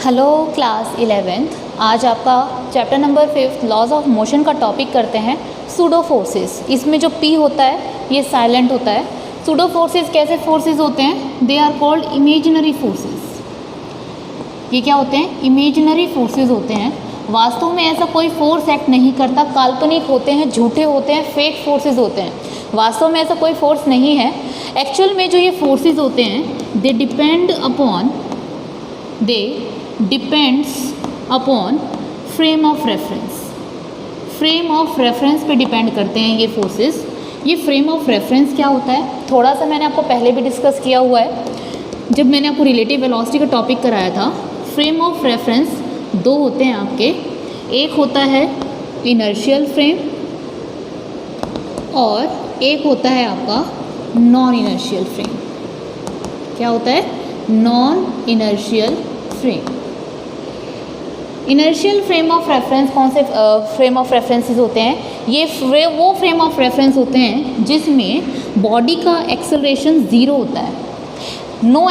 Hello class 11th। आज आपका chapter number 5 laws of motion का टॉपिक करते हैं सूडो फोर्सेस। इसमें जो पी होता है ये साइलेंट होता है। सूडो फोर्सेस कैसे फोर्सेस होते हैं? They are called imaginary forces. ये क्या होते हैं? इमेजिनरी फोर्सेस होते हैं। वास्तव में ऐसा कोई फोर्स एक्ट नहीं करता, काल्पनिक होते हैं, झूठे होते हैं, फेक फोर्सेस होते हैं। वास्तव में ऐसा कोई फोर्स नहीं है। एक्चुअल में जो ये फोर्सेस होते हैं they depends upon frame of reference. Frame of reference पे डिपेंड करते हैं ये फोर्सेस। ये फ्रेम ऑफ रेफरेंस क्या होता है? थोड़ा सा मैंने आपको पहले भी डिस्कस किया हुआ है जब मैंने आपको रिलेटिव वेलोसिटी का टॉपिक कराया था। फ्रेम ऑफ रेफरेंस दो होते हैं आपके, एक होता है इनर्शियल फ्रेम और एक होता है आपका नॉन इनर्शियल फ्रेम। क्या होता है? Non inertial frame. Inertial frame of reference कौन से फ्रेम ऑफ रेफरेंसेस होते हैं? ये वो फ्रेम ऑफ रेफरेंस होते हैं जिसमें बॉडी का एक्सेलरेशन ज़ीरो होता है। नो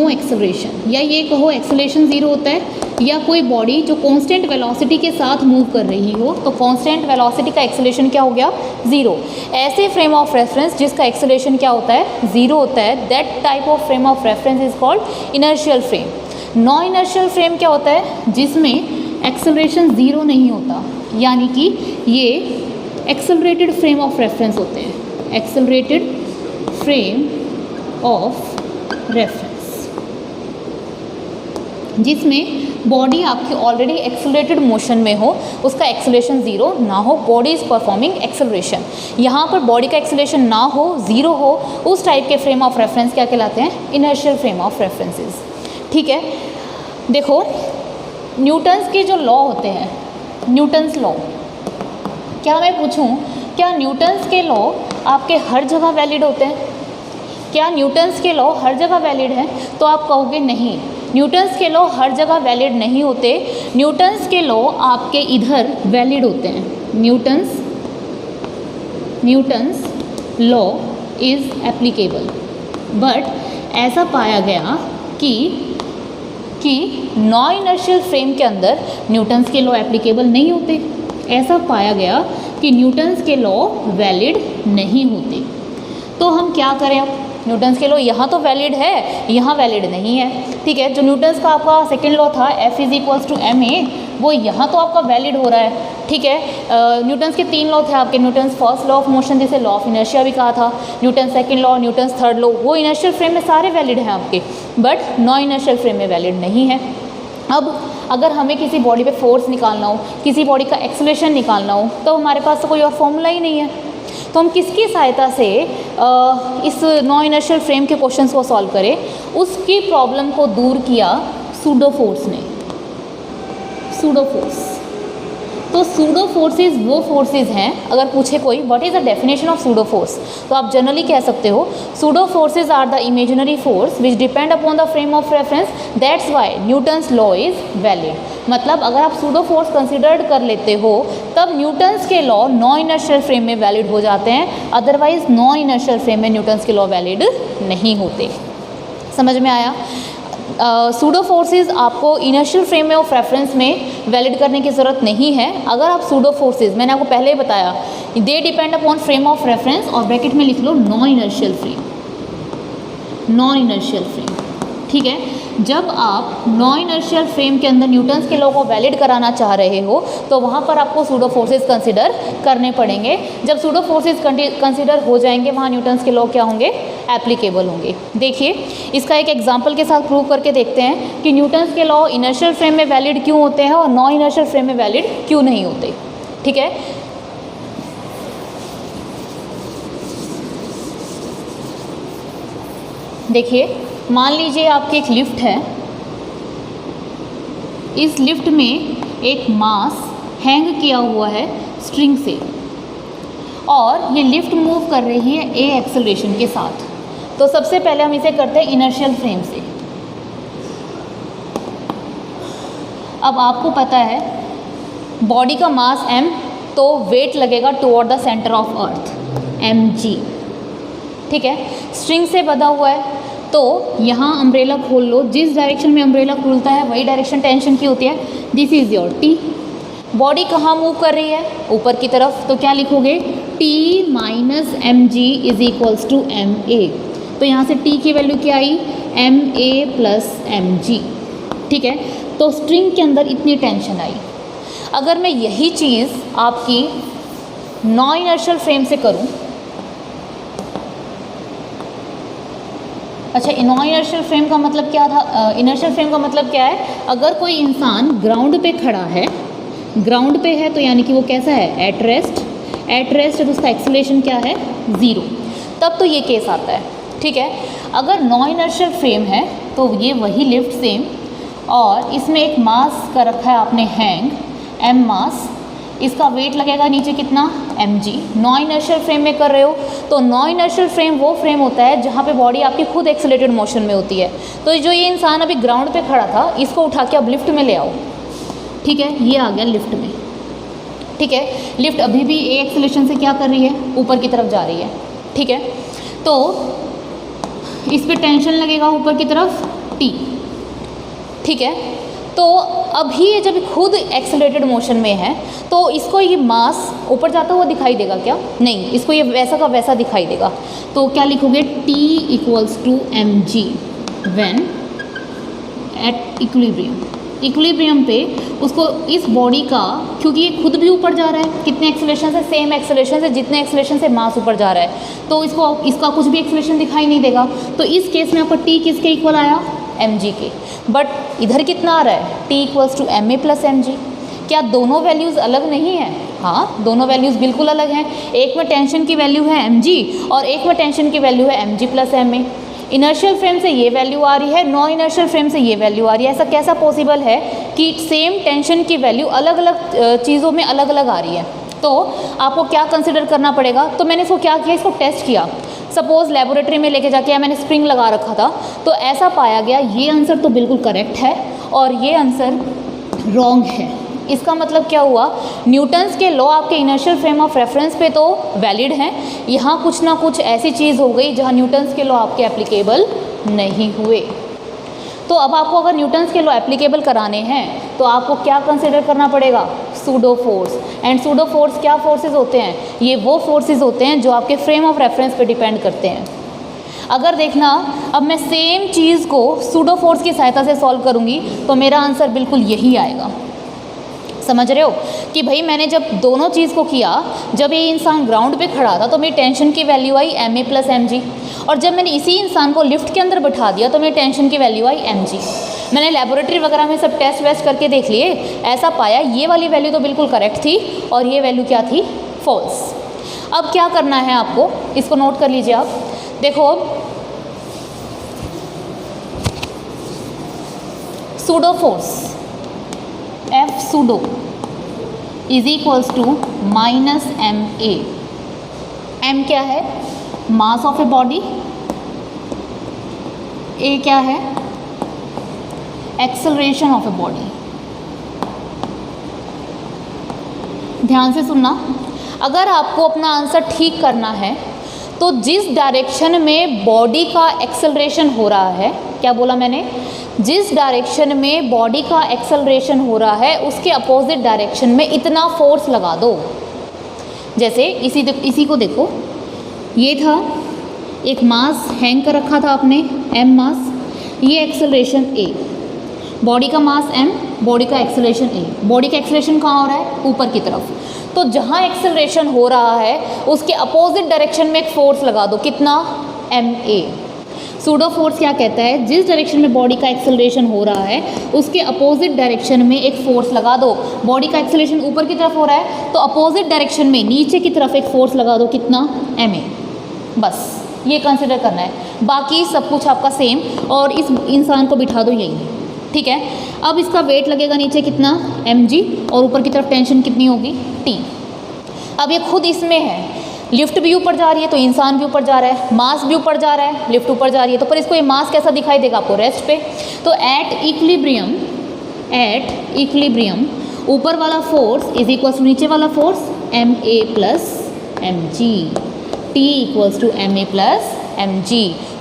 एक्सेलरेशन या ये कहो एक्सेलरेशन ज़ीरो होता है, या कोई बॉडी जो कांस्टेंट वेलोसिटी के साथ मूव कर रही हो तो कांस्टेंट वेलोसिटी का एक्सेलरेशन क्या हो गया? ज़ीरो। ऐसे फ्रेम ऑफ रेफरेंस जिसका एक्सेलरेशन क्या होता है? ज़ीरो होता है, that type of frame of reference is called inertial frame. Non inertial frame क्या होता है? जिसमें एक्सेलरेशन ज़ीरो नहीं होता, यानी कि ये एक्सेलरेटेड फ्रेम ऑफ रेफरेंस होते हैं। एक्सेलरेटेड फ्रेम ऑफ रेफरेंस जिसमें बॉडी आपकी ऑलरेडी एक्सेलरेटेड मोशन में हो, उसका एक्सेलरेशन ज़ीरो ना हो, बॉडी इज़ परफॉर्मिंग एक्सेलरेशन। यहाँ पर बॉडी का एक्सेलरेशन ना हो, ज़ीरो हो, उस टाइप के फ्रेम ऑफ रेफरेंस क्या कहलाते हैं? Inertial frame of references. ठीक है, देखो न्यूटन्स के जो लॉ होते हैं, न्यूटन्स लॉ, क्या मैं पूछूं क्या न्यूटन्स के लॉ आपके हर जगह वैलिड होते हैं? क्या न्यूटन्स के लॉ हर जगह वैलिड हैं? तो आप कहोगे नहीं, न्यूटन्स के लॉ हर जगह वैलिड नहीं होते। न्यूटन्स के लॉ आपके इधर वैलिड होते हैं। Newton's law is applicable, but ऐसा पाया गया कि नॉन इनर्शियल फ्रेम के अंदर न्यूटन्स के लॉ एप्लीकेबल नहीं होते। ऐसा पाया गया कि न्यूटन्स के लॉ वैलिड नहीं होते। तो हम क्या करें? अब न्यूटन्स के लॉ यहाँ तो वैलिड है, यहाँ वैलिड नहीं है। ठीक है, जो न्यूटन्स का आपका सेकेंड लॉ था F = ma, वो यहाँ तो आपका वैलिड हो रहा है। ठीक है, न्यूटन्स के तीन लॉ थे आपके। Newton's first law of motion जिसे लॉ ऑफ इनर्शिया भी कहा था, Newton second law, Newton's third law, वो इनर्शियल फ्रेम में सारे वैलिड हैं आपके, बट नॉन इनर्शियल फ्रेम में वैलिड नहीं है। अब अगर हमें किसी बॉडी पे फोर्स निकालना हो, किसी बॉडी का एक्सेलरेशन निकालना हो, तो हमारे पास तो कोई और फॉर्मूला ही नहीं है। तो हम किसकी सहायता से इस नॉन इनर्शियल फ्रेम के क्वेश्चंस को सॉल्व करें? उसकी प्रॉब्लम को दूर किया सूडो फोर्स ने। सूडो फोर्स, तो सूडो फोर्सेस वो फोर्सेस हैं, अगर पूछे कोई what is the definition of pseudo force, तो आप जनरली कह सकते हो pseudo forces are the imaginary force which depend upon the frame of reference, that's why Newton's law is valid. मतलब अगर आप सूडो फोर्स कंसिडर्ड कर लेते हो तब न्यूटन्स के लॉ नॉन इनर्शियल फ्रेम में वैलिड हो जाते हैं, अदरवाइज नॉन इनर्शियल फ्रेम में न्यूटन्स के लॉ वैलिड नहीं होते। समझ में आया? सूडो फोर्सेस आपको इनर्शियल फ्रेम ऑफ रेफरेंस में वैलिड करने की ज़रूरत नहीं है। अगर आप सूडो फोर्सेस, मैंने आपको पहले ही बताया, they depend upon frame of reference, और ब्रैकेट में लिख लो non inertial frame. Non inertial frame, ठीक है। जब आप नॉन इनर्शियल फ्रेम के अंदर न्यूटन्स के लॉ को वैलिड कराना चाह रहे हो तो वहाँ पर आपको सूडो फोर्सेस कंसिडर करने पड़ेंगे। जब सूडो फोर्सेस कंसिडर हो जाएंगे वहाँ न्यूटन्स के लॉ क्या होंगे? एप्लीकेबल होंगे। देखिए इसका एक एग्जांपल के साथ प्रूव करके देखते हैं कि न्यूटन्स के लॉ इनर्शियल फ्रेम में वैलिड क्यों होते हैं और नॉन इनर्शियल फ्रेम में वैलिड क्यों नहीं होते। ठीक है, देखिए मान लीजिए आपकी एक लिफ्ट है, इस लिफ्ट में एक मास हैंग किया हुआ है स्ट्रिंग से, और ये लिफ्ट मूव कर रही है a एक्सेलरेशन के साथ। तो सबसे पहले हम इसे करते हैं इनर्शियल फ्रेम से। अब आपको पता है बॉडी का मास m, तो वेट लगेगा toward the centre of earth mg। ठीक है, स्ट्रिंग से बंधा हुआ है तो यहाँ अम्ब्रेला खोल लो, जिस डायरेक्शन में अम्ब्रेला खुलता है वही डायरेक्शन टेंशन की होती है। This is your T. Body कहाँ मूव कर रही है? ऊपर की तरफ। तो क्या लिखोगे? T minus M G is equals to M A. तो यहाँ से T की वैल्यू क्या आई? M A plus M G. ठीक है, तो स्ट्रिंग के अंदर इतनी टेंशन आई। अगर मैं यही चीज़ आपकी नॉन इनर्शियल फ्रेम से करूँ, अच्छा नॉन इनर्शियल फ्रेम का मतलब क्या था? इनर्शियल फ्रेम का मतलब क्या है? अगर कोई इंसान ग्राउंड पे खड़ा है, ग्राउंड पे है तो यानी कि वो कैसा है? At rest. एट रेस्ट है तो उसका एक्सेलरेशन क्या है? 0। तब तो ये केस आता है। ठीक है, अगर नॉन इनर्शियल फ्रेम है तो ये वही लिफ्ट सेम, और इसमें एक मास का रखा है आपने हैंग, एम मास, इसका वेट लगेगा नीचे कितना? M G. Non inertial frame में कर रहे हो तो नॉन इनर्शियल फ्रेम वो फ्रेम होता है जहाँ पे बॉडी आपकी खुद एक्सेलरेटेड मोशन में होती है। तो जो ये इंसान अभी ग्राउंड पे खड़ा था, इसको उठा के अब लिफ्ट में ले आओ। ठीक है, ये आ गया लिफ्ट में। ठीक है, लिफ्ट अभी भी ए एक्सेलरेशन से क्या कर रही है? ऊपर की तरफ जा रही है। ठीक है, तो इस पे टेंशन लगेगा ऊपर की तरफ टी। ठीक है, तो अभी ये जब खुद एक्सेलरेटेड मोशन में है तो इसको ये मास ऊपर जाता हुआ दिखाई देगा क्या? नहीं, इसको ये वैसा का वैसा दिखाई देगा। तो क्या लिखोगे? T equals to M G when at equilibrium. Equilibrium पे उसको इस बॉडी का, क्योंकि ये खुद भी ऊपर जा रहा है, कितने एक्सेलरेशन से? सेम एक्सेलरेशन से जितने एक्सेलरेशन से मास ऊपर जा रहा है, तो इसको इसका कुछ भी एक्सेलरेशन दिखाई नहीं देगा। तो इस केस में आपका T किसके इक्वल आया? एम जी के। बट इधर कितना आ रहा है? T equals to M A plus M G. क्या दोनों वैल्यूज़ अलग नहीं है? हाँ, दोनों वैल्यूज़ बिल्कुल अलग हैं। एक में टेंशन की वैल्यू है एम जी और एक में टेंशन की वैल्यू है M G plus M A. Inertial frame से ये वैल्यू आ रही है, नॉन इनर्शियल फ्रेम से ये वैल्यू आ रही है। ऐसा कैसा पॉसिबल है कि सेम टेंशन की वैल्यू अलग अलग चीज़ों में अलग अलग आ रही है? तो आपको क्या कंसिडर करना पड़ेगा? तो मैंने इसको क्या किया? इसको टेस्ट किया। सपोज़ लेबोरेटरी में लेके जाके मैंने स्प्रिंग लगा रखा था, तो ऐसा पाया गया ये आंसर तो बिल्कुल करेक्ट है और ये आंसर रॉन्ग है। इसका मतलब क्या हुआ? न्यूटन्स के लॉ आपके इनर्शियल फ्रेम ऑफ रेफरेंस पे तो वैलिड हैं, यहाँ कुछ ना कुछ ऐसी चीज़ हो गई जहाँ न्यूटन्स के लॉ आपके एप्लीकेबल नहीं हुए। तो अब आपको अगर न्यूटन्स के लॉ एप्लीकेबल कराने हैं तो आपको क्या कंसिडर करना पड़ेगा? Pseudo force. And pseudo force क्या फोर्सेस होते हैं? ये वो फोर्सेस होते हैं जो आपके फ्रेम ऑफ रेफरेंस पे डिपेंड करते हैं। अगर देखना, अब मैं सेम चीज़ को सूडो फोर्स की सहायता से सॉल्व करूँगी तो मेरा आंसर बिल्कुल यही आएगा। समझ रहे हो कि भाई मैंने जब दोनों चीज़ को किया, जब ये इंसान ग्राउंड पे खड़ा था तो मेरी टेंशन की वैल्यू आई M A plus M G, और जब मैंने इसी इंसान को लिफ्ट के अंदर बैठा दिया तो मेरी टेंशन की वैल्यू आई एम जी। मैंने लेबोरेटरी वगैरह में सब टेस्ट वेस्ट करके देख लिए, ऐसा पाया ये वाली वैल्यू तो बिल्कुल करेक्ट थी और ये वैल्यू क्या थी? फॉल्स। अब क्या करना है आपको, इसको नोट कर लीजिए आप। देखो, pseudo force F pseudo is equals to minus M A. M क्या है? Mass of a body. A क्या है? Acceleration of a body. ध्यान से सुनना, अगर आपको अपना आंसर ठीक करना है तो जिस डायरेक्शन में बॉडी का एक्सेलरेशन हो रहा है, क्या बोला मैंने? जिस डायरेक्शन में बॉडी का एक्सेलरेशन हो रहा है उसके अपोजिट डायरेक्शन में इतना फोर्स लगा दो। जैसे इसी को देखो, ये था एक मास हैंग कर रखा था आपने, एम मास, ये एक्सेलरेशन ए, बॉडी का मास एम, बॉडी का एक्सेलरेशन ए। बॉडी का एक्सेलरेशन कहाँ हो रहा है? ऊपर की तरफ। तो जहाँ एक्सेलरेशन हो रहा है उसके अपोजिट डायरेक्शन में एक फोर्स लगा दो। कितना? एम ए। सूडो फोर्स क्या कहता है? जिस डायरेक्शन में बॉडी का एक्सेलरेशन हो रहा है उसके अपोजिट डायरेक्शन में एक फोर्स लगा दो। बॉडी का एक्सेलरेशन ऊपर की तरफ हो रहा है तो अपोजिट डायरेक्शन में नीचे की तरफ एक फोर्स लगा दो। कितना? M A. बस ये कंसिडर करना है, बाकी सब कुछ आपका सेम, और इस इंसान को बिठा दो यहीं। ठीक है, अब इसका वेट लगेगा नीचे कितना? एम जी, और ऊपर की तरफ टेंशन कितनी होगी? टी। अब ये खुद इसमें है, लिफ्ट भी ऊपर जा रही है तो इंसान भी ऊपर जा रहा है, मास भी ऊपर जा रहा है, लिफ्ट ऊपर जा रही है, तो पर इसको ये मास कैसा दिखाई देगा आपको? रेस्ट पे। तो एट इक्विलिब्रियम ऊपर वाला फोर्स इज इक्वल्स टू नीचे वाला force M A plus M G. T equals to M A plus mg।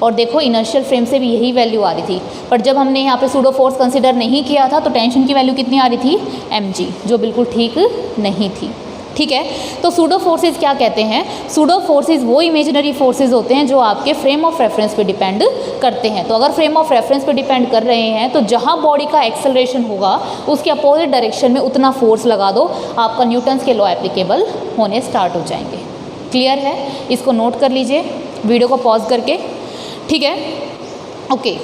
और देखो इनर्शियल फ्रेम से भी यही वैल्यू आ रही थी, पर जब हमने यहाँ पे सूडो फोर्स कंसिडर नहीं किया था तो टेंशन की वैल्यू कितनी आ रही थी, mg, जो बिल्कुल ठीक नहीं थी। ठीक है, तो सूडो फोर्सेस क्या कहते हैं? सूडो फोर्सेस वो इमेजिनरी फोर्सेस होते हैं जो आपके फ्रेम ऑफ रेफरेंस पे डिपेंड करते हैं। तो अगर फ्रेम ऑफ रेफरेंस पे डिपेंड कर रहे हैं तो जहाँ बॉडी का एक्सेलरेशन होगा उसके अपोजिट डायरेक्शन में उतना फोर्स लगा दो, आपका न्यूटन्स के लॉ एप्लीकेबल होने स्टार्ट हो जाएंगे। क्लियर है? इसको नोट कर लीजिए वीडियो को पॉज करके। ठीक है, ओके,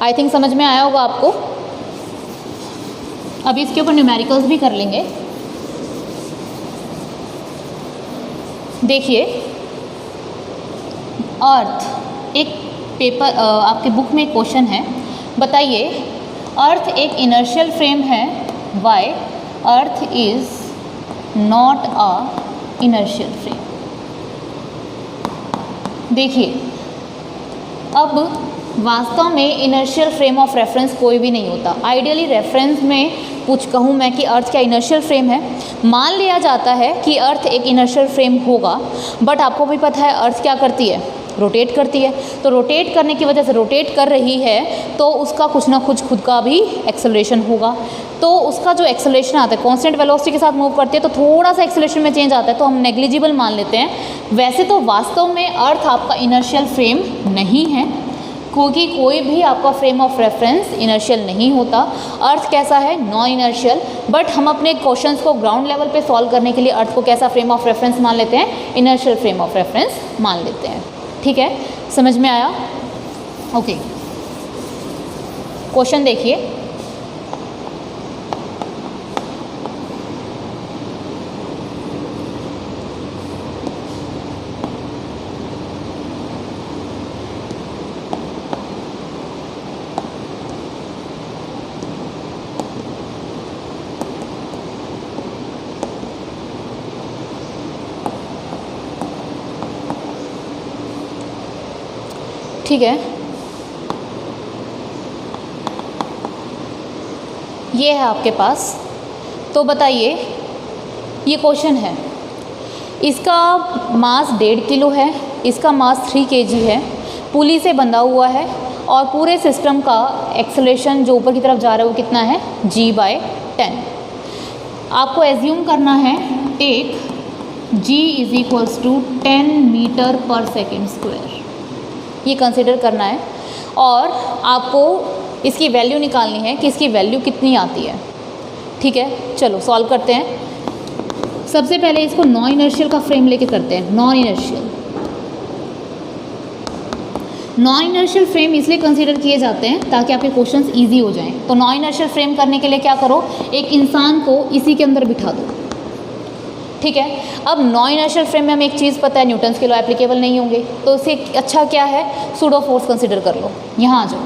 आई थिंक समझ में आया होगा आपको। अभी इसके ऊपर न्यूमेरिकल्स भी कर लेंगे। देखिए, अर्थ एक पेपर आपके बुक में एक क्वेश्चन है, बताइए अर्थ एक इनर्शियल फ्रेम है, why earth is not a inertial frame. देखिए, अब वास्तव में इनर्शियल फ्रेम ऑफ रेफरेंस कोई भी नहीं होता। आइडियली रेफरेंस में कुछ कहूँ मैं कि अर्थ क्या इनर्शियल फ्रेम है, मान लिया जाता है कि अर्थ एक इनर्शियल फ्रेम होगा, बट आपको भी पता है अर्थ क्या करती है, रोटेट करती है। तो रोटेट करने की वजह से रोटेट कर रही है तो उसका कुछ ना कुछ खुद का भी एक्सेलरेशन होगा। तो उसका जो एक्सेलरेशन आता है कांस्टेंट वेलोसिटी के साथ मूव करती है तो थोड़ा सा एक्सेलरेशन में चेंज आता है, तो हम नेग्लिजिबल मान लेते हैं। वैसे तो वास्तव में अर्थ आपका इनर्शियल फ्रेम नहीं है, क्योंकि कोई भी आपका फ्रेम ऑफ रेफरेंस इनर्शियल नहीं होता। अर्थ कैसा है, नॉन इनर्शियल। बट हम अपने क्वेश्चंस को ग्राउंड लेवल पे सॉल्व करने के लिए अर्थ को कैसा फ्रेम ऑफ रेफरेंस मान लेते हैं, इनर्शियल फ्रेम ऑफ रेफरेंस मान लेते हैं। ठीक है, समझ में आया? ओके, क्वेश्चन देखिए, ठीक है, ये है आपके पास। तो बताइए, ये क्वेश्चन है, इसका मास 1.5 किलो है, इसका मास 3 kg है, पुली से बंधा हुआ है और पूरे सिस्टम का एक्सेलरेशन जो ऊपर की तरफ जा रहा है वो कितना है, g/10। आपको एज्यूम करना है टेक g = 10 मीटर पर सेकेंड स्क्वायर, ये कंसिडर करना है और आपको इसकी वैल्यू निकालनी है कि इसकी वैल्यू कितनी आती है। ठीक है, चलो सॉल्व करते हैं। सबसे पहले इसको नॉन इनर्शियल का फ्रेम लेके करते हैं। नॉन इनर्शियल फ्रेम इसलिए कंसीडर किए जाते हैं ताकि आपके क्वेश्चंस इजी हो जाएं। तो नॉन इनर्शियल फ्रेम करने के लिए क्या करो, एक इंसान को इसी के अंदर बिठा दो। ठीक है, अब नॉन इनर्शियल फ्रेम में हमें एक चीज़ पता है, न्यूटन्स के लॉ एप्लीकेबल नहीं होंगे, तो उससे अच्छा क्या है, सूडो फोर्स कंसीडर कर लो। यहाँ आ जाओ,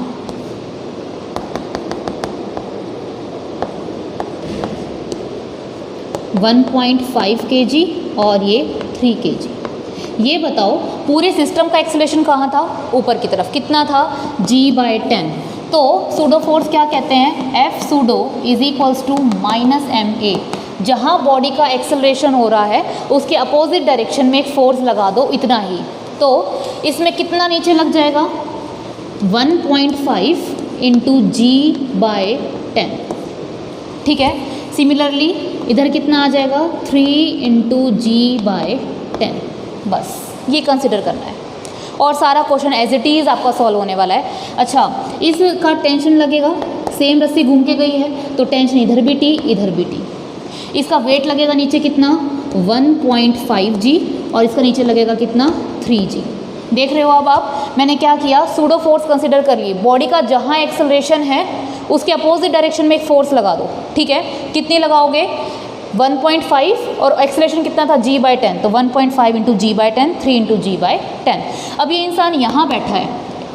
(1.5 kg और ये 3 kg। ये बताओ पूरे सिस्टम का एक्सेलरेशन कहाँ था, ऊपर की तरफ, कितना था, g/10। तो सूडो फोर्स क्या कहते हैं, F सूडो = -ma। जहाँ बॉडी का एक्सेलरेशन हो रहा है उसके अपोजिट डायरेक्शन में एक फोर्स लगा दो, इतना ही। तो इसमें कितना नीचे लग जाएगा, 1.5 × g/10। ठीक है, सिमिलरली इधर कितना आ जाएगा, 3 × g/10। बस ये कंसिडर करना है और सारा क्वेश्चन एज इट इज़ आपका सॉल्व होने वाला है। अच्छा, इसका टेंशन लगेगा, सेम रस्सी घूम के गई है तो टेंशन इधर भी टी इधर भी टी। इसका वेट लगेगा नीचे कितना, 1.5 g और इसका नीचे लगेगा कितना, 3 g। देख रहे हो अब आप, मैंने क्या किया, सूडो फोर्स कंसिडर कर लिए। बॉडी का जहाँ एक्सेलरेशन है उसके अपोजिट डायरेक्शन में एक फोर्स लगा दो। ठीक है, कितनी लगाओगे, 1.5 और एक्सेलरेशन कितना था, g/10, तो 1.5 × g/10, 3 × g/10। अब ये इंसान यहाँ बैठा है,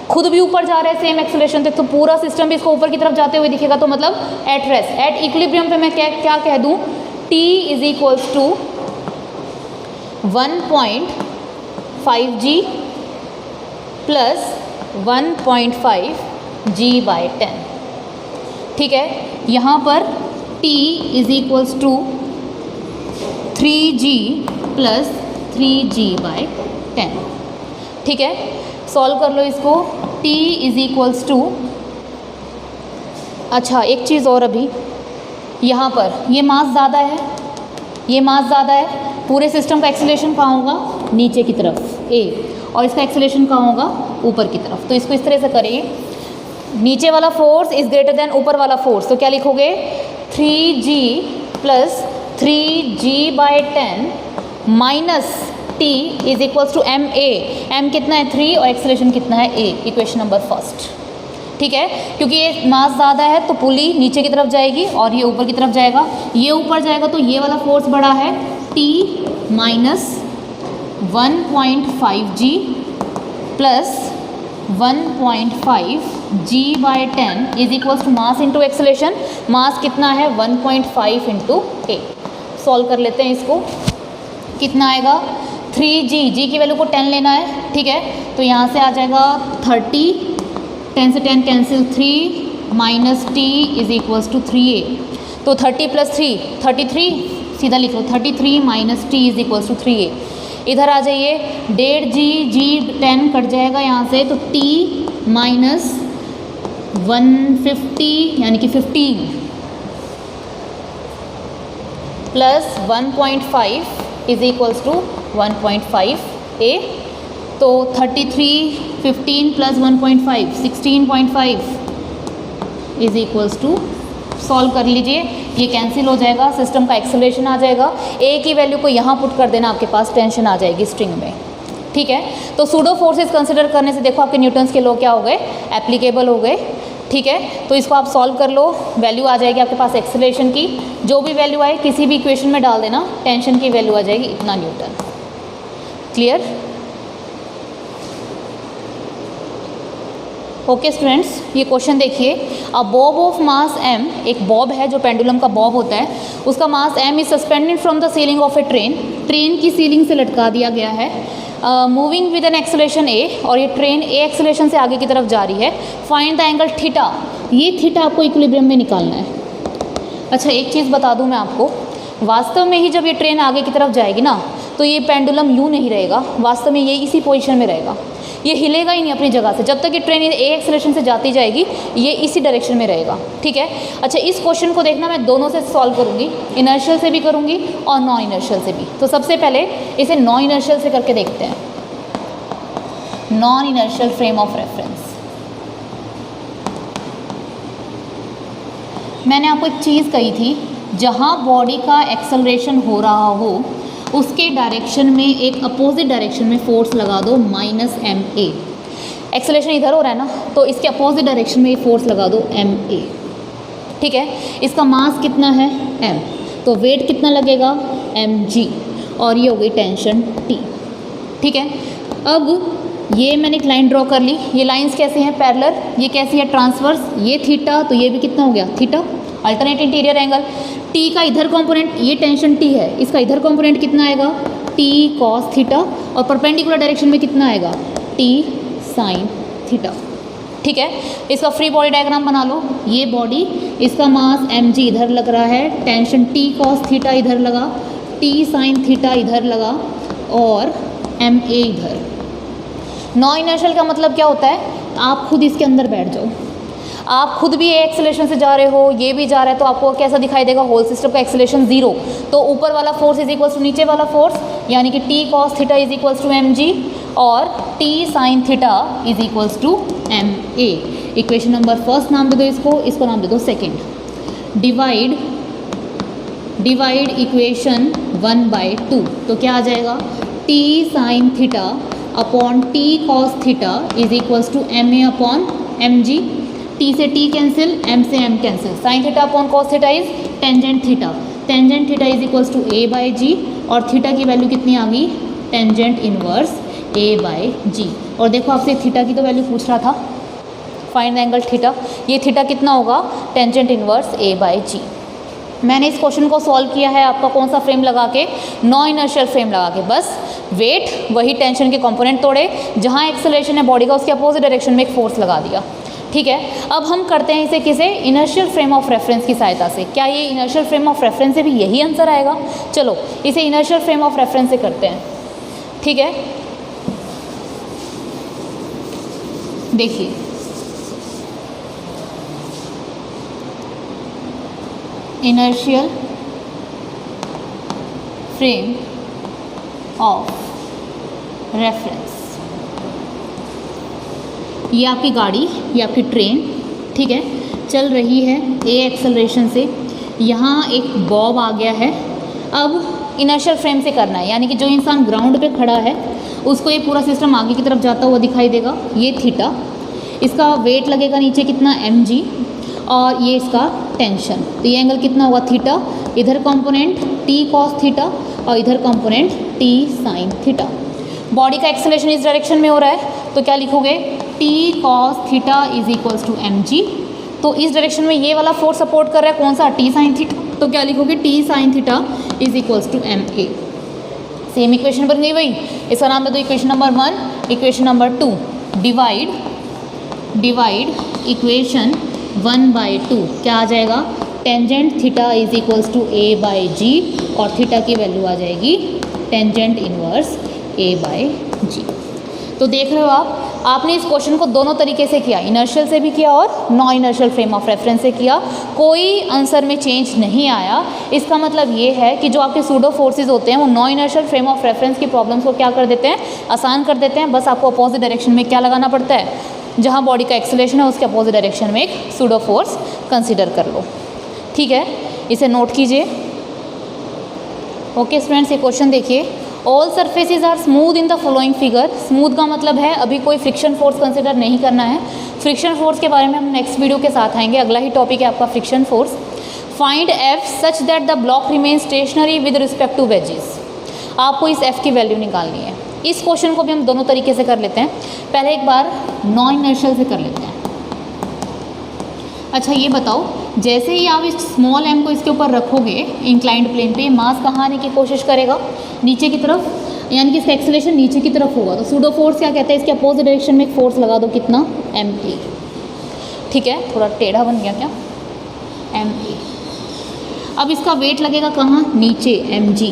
खुद भी ऊपर जा रहा है सेम एक्सेलरेशन से, तो पूरा सिस्टम भी इसको ऊपर की तरफ जाते हुए दिखेगा। तो मतलब एट रेस्ट, एट इक्विलिब्रियम पे मैं क्या कह दूँ, T = 1.5 g + 1.5 g/10। ठीक है, यहाँ पर T = 3g + 3g/10। ठीक है, सॉल्व कर लो इसको। T इज इक्वल्स टू, अच्छा एक चीज़ और, अभी यहाँ पर ये मास ज़्यादा है, ये मास ज़्यादा है, पूरे सिस्टम का एक्सेलरेशन कहाँ होगा, नीचे की तरफ A, और इसका एक्सेलरेशन कहाँ होगा, ऊपर की तरफ। तो इसको इस तरह से करेंगे, नीचे वाला फोर्स इज ग्रेटर देन ऊपर वाला फोर्स, तो क्या लिखोगे 3G plus 3G/10 minus T is equals to MA। M कितना है 3 और एक्सेलरेशन कितना है A, इक्वेशन नंबर फर्स्ट। ठीक है, क्योंकि ये मास ज़्यादा है तो पुली नीचे की तरफ जाएगी और ये ऊपर की तरफ जाएगा, ये ऊपर जाएगा तो ये वाला फोर्स बड़ा है T minus 1.5G plus 1.5G/10 is equals to mass into acceleration. Mass कितना है 1.5 इंटू A। सॉल्व कर लेते हैं इसको, कितना आएगा 3G, G की वैल्यू को 10 लेना है, ठीक है, तो यहाँ से आ जाएगा 30, 10 से 10 cancel, 3 minus T is equals to 3A। तो 30 प्लस 3 33, सीधा लिख लो 33 minus T is equals to 3A। इधर आ जाइए, 1.5G 10 कट जाएगा यहाँ से, तो T माइनस 150 यानी कि 15 plus 1.5 is equals to 1.5A। तो 33, 15 plus 1.5 16.5 is equals to, solve कर लीजिए, ये कैंसिल हो जाएगा, सिस्टम का एक्सेलरेशन आ जाएगा। A की वैल्यू को यहाँ पुट कर देना, आपके पास टेंशन आ जाएगी स्ट्रिंग में, ठीक है। तो सूडो फोर्सेस कंसिडर करने से देखो आपके न्यूटन्स के लॉ क्या हो गए, एप्लीकेबल हो गए, ठीक है। तो इसको आप सॉल्व कर लो, वैल्यू आ जाएगी आपके पास एक्सेलरेशन की, जो भी वैल्यू आए किसी भी इक्वेशन में डाल देना, टेंशन की वैल्यू आ जाएगी इतना न्यूटन। क्लियर? ओके स्टूडेंट्स, ये क्वेश्चन देखिए, अ बॉब ऑफ मास m, एक बॉब है जो पेंडुलम का बॉब होता है, उसका मास m is suspended from the ceiling of A train, train की सीलिंग से लटका दिया गया है, moving with an acceleration a, और ये ट्रेन a एक्सेलरेशन से आगे की तरफ जा रही है। फाइंड द एंगल थीटा, ये थीटा आपको इक्विलिब्रियम में निकालना है। अच्छा एक चीज़ बता दूं मैं आपको, वास्तव में ही जब ये ट्रेन आगे की तरफ जाएगी ना, तो ये पेंडुलम यूँ नहीं रहेगा, वास्तव में ये इसी पोजीशन में रहेगा, ये हिलेगा ही नहीं अपनी जगह से, जब तक ये ट्रेन ए एक्सेलरेशन से जाती जाएगी ये इसी डायरेक्शन में रहेगा, ठीक है। अच्छा इस क्वेश्चन को देखना, मैं दोनों से सॉल्व करूँगी, इनर्शियल से भी करूँगी और नॉन इनर्शियल से भी। तो सबसे पहले इसे नॉन इनर्शियल से करके देखते हैं, non inertial frame of reference. मैंने आपको एक चीज़ कही थी, जहाँ बॉडी का एक्सेलरेशन हो रहा हो उसके डायरेक्शन में एक अपोजिट डायरेक्शन में फोर्स लगा दो -ma। एक्सेलरेशन इधर हो रहा है ना, तो इसके अपोजिट डायरेक्शन में ये फोर्स लगा दो ma, ठीक है। इसका मास कितना है m, तो वेट कितना लगेगा mg, और ये हो गई टेंशन T, ठीक है। अब ये मैंने एक लाइन ड्रॉ कर ली, ये लाइंस कैसे हैं पैरेलल, ये कैसी है ट्रांसवर्स, ये थीटा, तो ये भी कितना हो गया theta, alternate interior angle. T का इधर कंपोनेंट, ये टेंशन T है, इसका इधर कंपोनेंट कितना आएगा T cos थीटा, और परपेंडिकुलर डायरेक्शन में कितना आएगा T sin थीटा, ठीक है। इसका फ्री बॉडी डायग्राम बना लो, ये बॉडी, इसका मास mg इधर लग रहा है, टेंशन T cos थीटा इधर लगा, T sin थीटा इधर लगा, और ma इधर। नॉन इनर्शियल का मतलब क्या होता है, आप खुद इसके अंदर बैठ जाओ, आप खुद भी एक्सेलरेशन से जा रहे हो, ये भी जा रहा है, तो आपको कैसा दिखाई देगा, होल सिस्टम का एक्सेलरेशन 0, तो ऊपर वाला फोर्स इज इक्वल्स टू नीचे वाला फोर्स, यानी कि T cos theta is equals to mg और T sin theta is equals to ma। Equation number first नाम दे दो इसको नाम दे दो सेकेंड। डिवाइड इक्वेशन 1/2, तो क्या आ जाएगा T sin theta upon T cos theta is equals to ma upon mg, T से T कैंसिल, M से M cancel, sine theta upon cos theta is tangent theta, tangent theta is equals to A/G, और theta की value कितनी आ गई, tangent inverse A/G। और देखो आपसे थीटा की तो वैल्यू पूछ रहा था, फाइंड द एंगल थीटा, ये थीटा कितना होगा, टेंजेंट इनवर्स A/G। मैंने इस क्वेश्चन को सॉल्व किया है आपका कौन सा फ्रेम लगा के, नॉन इनर्शियल फ्रेम लगा के, बस वेट वही टेंशन के कंपोनेंट तोड़े, जहाँ एक्सेलरेशन है बॉडी का उसके अपोजिट डायरेक्शन में एक फोर्स लगा दिया, ठीक है। अब हम करते हैं इसे किसे, इनर्शियल फ्रेम ऑफ रेफरेंस की सहायता से। क्या ये इनर्शियल फ्रेम ऑफ रेफरेंस से भी यही आंसर आएगा, चलो इसे इनर्शियल फ्रेम ऑफ रेफरेंस से करते हैं, ठीक है। देखिए इनर्शियल फ्रेम ऑफ रेफरेंस, ये आपकी गाड़ी, ये आपकी ट्रेन, ठीक है, चल रही है ए एक्सेलरेशन से। यहाँ एक बॉब आ गया है। अब इनर्शियल फ्रेम से करना है, यानी कि जो इंसान ग्राउंड पे खड़ा है उसको ये पूरा सिस्टम आगे की तरफ जाता हुआ दिखाई देगा। ये थीटा, इसका वेट लगेगा नीचे कितना mg, और ये इसका टेंशन, तो ये एंगल कितना हुआ थीटा। इधर कंपोनेंट t cos थीटा और इधर component t sin theta. Body का एक्सेलरेशन इस डायरेक्शन में हो रहा है, तो क्या लिखोगे t cos theta is equals to mg। तो इस डायरेक्शन में ये वाला फोर्स सपोर्ट कर रहा है, कौन सा, t sin थीटा, तो क्या लिखोगे t sin theta is equals to ma। Same equation बन गई भाई, इसका नाम दे दो equation number 1। Equation number 2, divide equation 1/2, क्या आ जाएगा, tangent theta is equals to a/g, और थीटा की वैल्यू आ जाएगी टेंजेंट इनवर्स a/g। तो देख रहे हो आपने इस क्वेश्चन को दोनों तरीके से किया, इनर्शियल से भी किया और non inertial frame of reference से किया, कोई आंसर में चेंज नहीं आया। इसका मतलब ये है कि जो आपके सूडो फोर्सेस होते हैं वो non inertial frame of reference की प्रॉब्लम्स को क्या कर देते हैं, आसान कर देते हैं। बस आपको अपोजिट डायरेक्शन में क्या लगाना पड़ता है, जहाँ बॉडी का एक्सेलरेशन है उसके अपोजिट डायरेक्शन में एक सूडो फोर्स कंसिडर कर लो, ठीक है, इसे नोट कीजिए। ओके स्टूडेंट्स, ये क्वेश्चन देखिए, all surfaces are smooth in the following figure. Smooth का मतलब है अभी कोई फ्रिक्शन फोर्स कंसिडर नहीं करना है। फ्रिक्शन फोर्स के बारे में हम नेक्स्ट वीडियो के साथ आएंगे, अगला ही टॉपिक है आपका friction force. Find F such that the block remain stationary with respect to wedges. आपको इस एफ की वैल्यू निकालनी है। इस क्वेश्चन को भी हम दोनों तरीके से कर लेते हैं, पहले एक बार नॉन इनर्शियल से कर लेते हैं। अच्छा ये बताओ, जैसे ही आप इस स्मॉल m को इसके ऊपर रखोगे इंक्लाइंड प्लेन पे, मास कहाँ आने की कोशिश करेगा, नीचे की तरफ, यानी कि इसका एक्सेलरेशन नीचे की तरफ होगा। तो सूडो फोर्स क्या कहते हैं, इसके अपोजिट डायरेक्शन में एक फोर्स लगा दो, कितना, ma, ठीक है, थोड़ा टेढ़ा बन गया क्या, ma। अब इसका वेट लगेगा कहाँ, नीचे, mg।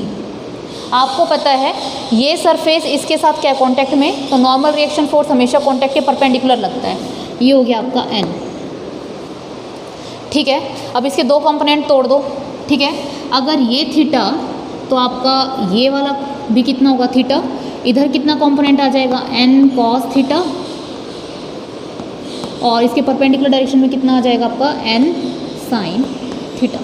आपको पता है ये सरफेस इसके साथ क्या कॉन्टैक्ट में, तो नॉर्मल रिएक्शन फोर्स हमेशा कॉन्टैक्ट के परपेंडिकुलर लगता है। ये हो गया आपका n, ठीक है। अब इसके दो कंपोनेंट तोड़ दो, ठीक है। अगर ये थीटा, तो आपका ये वाला भी कितना होगा थीटा, इधर कितना कंपोनेंट आ जाएगा n cos थीटा, और इसके परपेंडिकुलर डायरेक्शन में कितना आ जाएगा आपका n sin थीटा।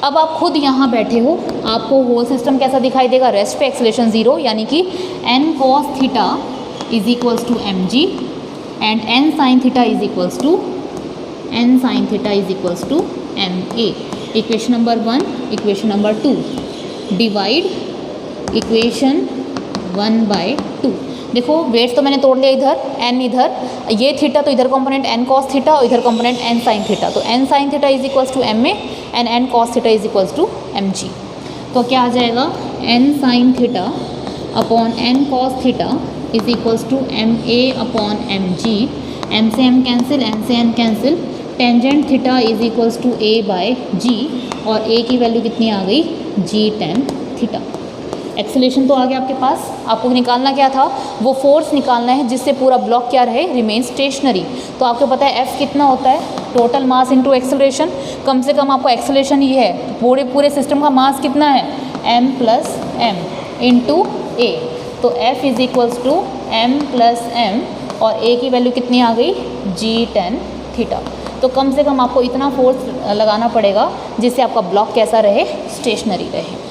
अब आप खुद यहाँ बैठे हो, आपको होल सिस्टम कैसा दिखाई देगा, रेस्ट पे एक्सेलरेशन 0, यानी कि n cos theta is equals to mg and n sin theta is equals to n sin theta is equals to ma। Equation number 1, equation number 2, divide equation 1/2। देखो weights तो मैंने तोड़ लिया, इधर n, इधर ये थीटा, तो इधर कंपोनेंट n cos थीटा और इधर कंपोनेंट n sin थीटा, तो n sin theta is equals to ma and n cos theta is equals to mg। तो क्या आ जाएगा, n sin theta upon n cos theta is equals to ma upon mg। m से m cancel, n से n cancel, tangent theta is equals to a/g, और a की value कितनी आ गई, g tan थीटा। एक्सेलरेशन तो आ गया आपके पास, आपको निकालना क्या था, वो फोर्स निकालना है जिससे पूरा ब्लॉक क्या रहे, रिमेन स्टेशनरी। तो आपको पता है f कितना होता है, टोटल मास इनटू एक्सेलरेशन। कम से कम आपको एक्सेलरेशन ये है, पूरे सिस्टम का मास कितना है, m plus m into a। तो f is equals to m plus m, और a की वैल्यू कितनी आ गई, g tan थीटा। तो कम से कम आपको इतना फोर्स लगाना पड़ेगा जिससे आपका ब्लॉक कैसा रहे, स्टेशनरी रहे।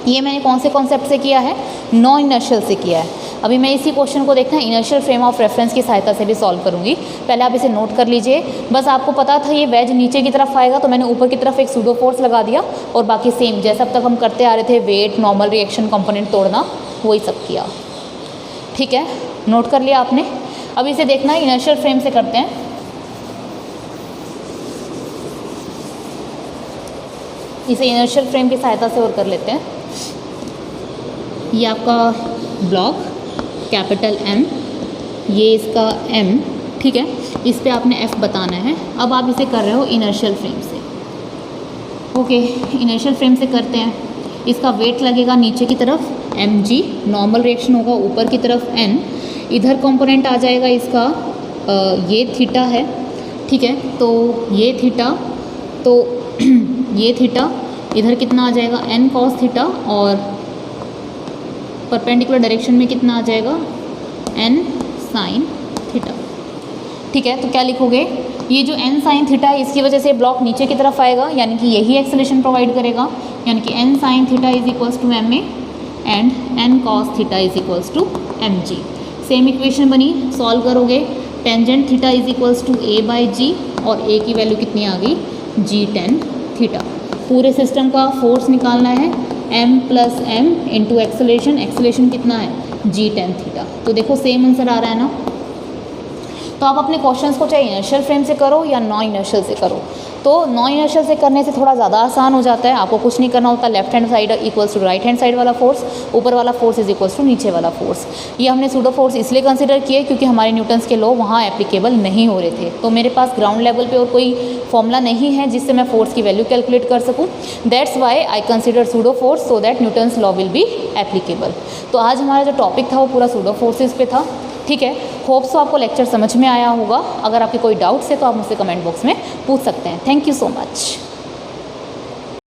ये मैंने कौन से कॉन्सेप्ट से किया है, नॉन इनर्शियल से किया है। अभी मैं इसी क्वेश्चन को देखना इनर्शियल फ्रेम ऑफ रेफरेंस की सहायता से भी सॉल्व करूँगी। पहले आप इसे नोट कर लीजिए। बस आपको पता था ये वेज नीचे की तरफ आएगा, तो मैंने ऊपर की तरफ एक सूडो फोर्स लगा दिया, और बाकी सेम जैसा अब तक हम करते आ रहे थे, वेट, नॉर्मल रिएक्शन, कंपोनेंट तोड़ना, वही सब किया, ठीक है, नोट कर लिया आपने। अब इसे देखना इनर्शियल फ्रेम से करते हैं। इसे इनर्शियल फ्रेम की सहायता से और कर लेते हैं। ये आपका ब्लॉक कैपिटल M, ये इसका M, ठीक है, इस पे आपने F बताना है। अब आप इसे कर रहे हो इनर्शियल फ्रेम से। ओके, इनर्शियल फ्रेम से करते हैं। इसका वेट लगेगा नीचे की तरफ mg, नॉर्मल रिएक्शन होगा ऊपर की तरफ n, इधर कंपोनेंट आ जाएगा इसका ये थीटा है, ठीक है, तो ये थीटा, तो ये थीटा इधर कितना आ जाएगा n cos थीटा, और परपेंडिकुलर डायरेक्शन में कितना आ जाएगा n sin थीटा, ठीक है। तो क्या लिखोगे, ये जो n sin थीटा है इसकी वजह से ब्लॉक नीचे की तरफ आएगा, यानी कि यही एक्सेलेरेशन प्रोवाइड करेगा, यानी कि n sin theta is equals to ma and n cos theta is equals to mg। Same equation बनी, सॉल्व करोगे, tangent theta is equals to a by G, और a की वैल्यू कितनी आ गई g tan थीटा। पूरे system का force निकालना है m plus m into acceleration, acceleration कितना है g tan थीटा। तो देखो सेम आंसर आ रहा है ना। तो आप अपने क्वेश्चंस को चाहे इनर्शियल फ्रेम से करो या नॉन इनर्शियल से करो, तो नॉन इनर्शियल से करने से थोड़ा ज़्यादा आसान हो जाता है। आपको कुछ नहीं करना होता, left hand side equals to right hand side वाला फोर्स, ऊपर वाला फोर्स इज इक्वल्स टू नीचे वाला फोर्स। ये हमने सूडो फोर्स इसलिए कंसिडर किए क्योंकि हमारे न्यूटन्स के लॉ वहाँ एप्लीकेबल नहीं हो रहे थे। तो मेरे पास ग्राउंड लेवल पे और कोई फॉर्मूला नहीं है जिससे मैं फोर्स की वैल्यू कैलकुलेट कर सकूँ। That's why I consider pseudo force so that Newton's law will be applicable. तो आज हमारा जो टॉपिक था वो पूरा सूडो फोर्सेस पे था, ठीक है। होप्स तो आपको लेक्चर समझ में आया होगा। अगर आपके कोई डाउट्स है तो आप मुझसे कमेंट बॉक्स में पूछ सकते हैं। Thank you so much.